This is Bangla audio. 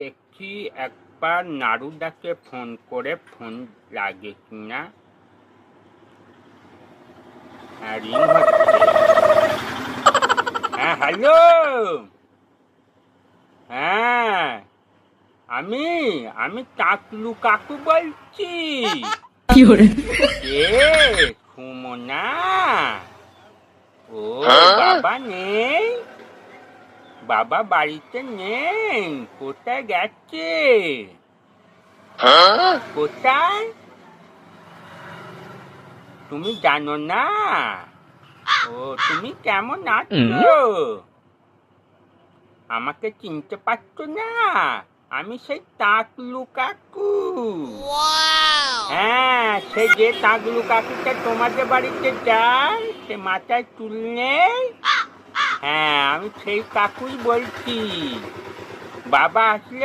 দেখি একবার নারুদাকে ফোন করে ফোন লাগে কিনা। হ্যাঁ, রিং হচ্ছে। হ্যাঁ, হ্যালো। হ্যাঁ, আমি আমি টাকলু কাকু বলছি। কে? সুমনা? ও, বাবা নেই? বাবা বাড়িতে নেই? কোথায় গেছে? কোথায়? তুমি জানো না? ও, তুমি কেমন আছো? আমাকে চিনতে পারছো না? আমি সেই টাকলু কাকু। হ্যাঁ, সে যে টাকলু কাকুটা তোমাদের বাড়িতে যায়, সে মাথায় চুল নেই। হ্যাঁ, আমি সেই কাকুই বলছি। বাবা আসলে